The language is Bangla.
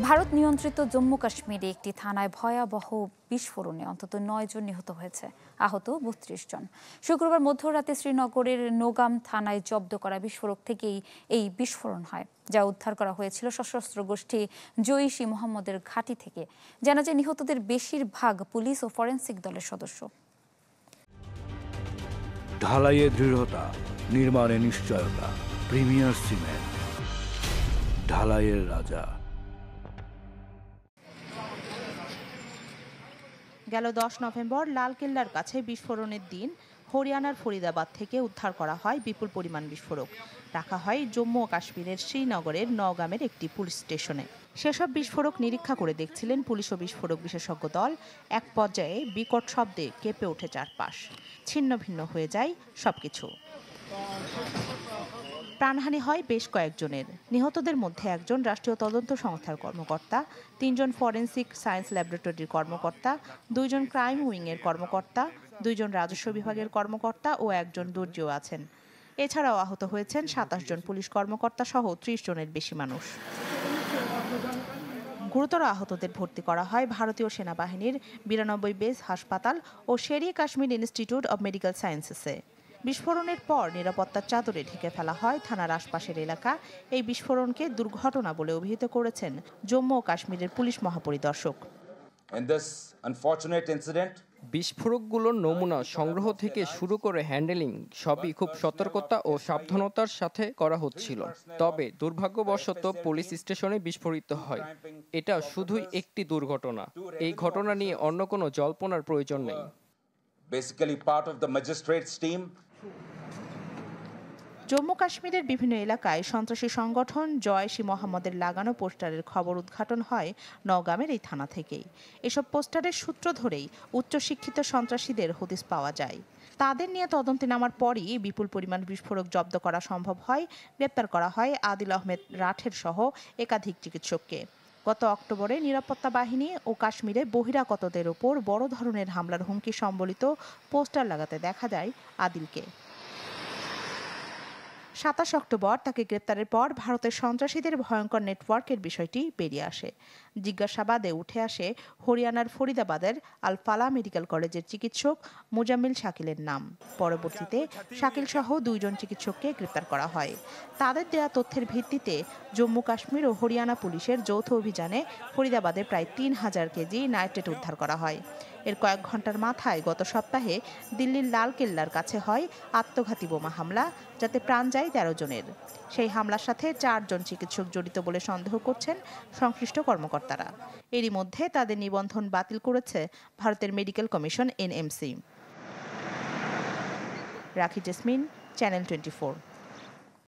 ভারত নিয়ন্ত্রিত জম্মু কাশ্মীরে একটি থানায় ভয়াবহ বিস্ফোরণে অন্তত ৯ জন নিহত হয়েছে, আহত ৩২ জন। শুক্রবার মধ্যরাতে শ্রীনগরের নোগাম থানায় জব্দ করা বিস্ফোরক থেকেই এই বিস্ফোরণ হয়, যা উদ্ধার করা হয়েছিল সশস্ত্র গোষ্ঠী জইশ-ই মোহাম্মদের ঘাঁটি থেকে। জানা যায় নিহতদের বেশিরভাগ পুলিশ ও ফরেনসিক দলের সদস্য। ঢালাইয়ে দৃঢ়তা, নির্মাণে নিশ্চয়তা, প্রিমিয়ার সিমেন্ট, ঢালাইয়ের রাজা। গেল 10 নভেম্বর লালকেল্লার কাছে বিস্ফোরণের দিন হরিয়ানার ফরিদাবাদ থেকে উদ্ধার করা হয় বিপুল পরিমাণ বিস্ফোরক। রাখা হয় জম্মু ও কাশ্মীরের শ্রীনগরের নওগামের একটি পুলিশ স্টেশনে। সেসব বিস্ফোরক নিরীক্ষা করে দেখছিলেন পুলিশ ও বিস্ফোরক বিশেষজ্ঞ দল। এক পর্যায়ে বিকট শব্দে কেঁপে ওঠে চারপাশ, ছিন্ন ভিন্ন হয়ে যায় সবকিছু। প্রাণহানি হয় বেশ কয়েকজনের। নিহতদের মধ্যে একজন রাষ্ট্রীয় তদন্ত সংস্থার কর্মকর্তা, 3 জন ফরেনসিক সায়েন্স ল্যাবরেটরির কর্মকর্তা, 2 জন ক্রাইম উইংয়ের কর্মকর্তা, 2 জন রাজস্ব বিভাগের কর্মকর্তা ও একজন দর্জিও আছেন। এছাড়াও আহত হয়েছেন 27 জন পুলিশ কর্মকর্তা সহ 30 জনের বেশি মানুষ। গুরুতর আহতদের ভর্তি করা হয় ভারতীয় সেনাবাহিনীর 92 বেস হাসপাতাল ও শের-ই-কাশ্মীর ইনস্টিটিউট অব মেডিকেল সায়েন্সেসে। বিস্ফোরণের পর নিরাপত্তার চাদরে ঢেকে ফেলা হয় থানার আশপাশের এলাকা। এই বিস্ফোরণকে দুর্ঘটনা বলে অভিহিত করেছেন জম্মু ও কাশ্মীরের পুলিশ মহাপরিদর্শক। বিস্ফোরকগুলোর নমুনা সংগ্রহ থেকে শুরু করে হ্যান্ডেলিং সবই খুব সতর্কতা ও সাবধানতার সাথে করা হচ্ছিল। তবে দুর্ভাগ্যবশত পুলিশ স্টেশনে বিস্ফোরিত হয়। এটা শুধুই একটি দুর্ঘটনা। এই ঘটনা নিয়ে অন্য কোনো জল্পনার প্রয়োজন নেই। জম্মু কাশ্মীরের বিভিন্ন এলাকায় সন্ত্রাসী সংগঠন জইশ-ই মোহাম্মদের লাগানো পোস্টারের খবর উদ্ঘাটন হয় নওগামের এই থানা থেকেই। এসব পোস্টারের সূত্র ধরেই উচ্চশিক্ষিত সন্ত্রাসীদের হদিস পাওয়া যায়। তাদের নিয়ে তদন্তে নামার পরই বিপুল পরিমাণ বিস্ফোরক জব্দ করা সম্ভব হয়। গ্রেপ্তার করা হয় আদিল আহমেদ রাঠের সহ একাধিক চিকিৎসককে। গত অক্টোবরে নিরাপত্তা বাহিনী ও কাশ্মীরে বহিরাগতদের ওপর বড় ধরনের হামলার হুমকি সম্বলিত পোস্টার লাগাতে দেখা যায় আদিলকে। 27 অক্টোবর তাকে গ্রেপ্তারের পর ভারতের সন্ত্রাসীদের ভয়ঙ্কর নেটওয়ার্কের বিষয়টি বেরিয়ে আসে। জিজ্ঞাসাবাদে উঠে আসে হরিয়ানার ফরিদাবাদের আল ফালাহ মেডিকেল কলেজের চিকিৎসক মুজাম্মিল শাকিলের নাম। পরবর্তীতে শাকিল সহ 2 জন চিকিৎসককে গ্রেপ্তার করা হয়। তাদের দেয়া তথ্যের ভিত্তিতে জম্মু কাশ্মীর ও হরিয়ানা পুলিশের যৌথ অভিযানে ফরিদাবাদে প্রায় 3000 কেজি নাইট্রেট উদ্ধার করা হয়। এর কয়েক ঘন্টার মাথায় গত সপ্তাহে দিল্লির লালকেল্লার কাছে হয় আত্মঘাতী বোমা হামলা, যাতে প্রাণ যায় 13 জনের। সেই হামলার সাথে 4 জন চিকিৎসক জড়িত বলে সন্দেহ করছেন সংশ্লিষ্ট কর্মকর্তারা। এরই মধ্যে তাদের নিবন্ধন বাতিল করেছে ভারতের মেডিকেল কমিশন NMC। রাখি জেসমিন, চ্যানেল 24।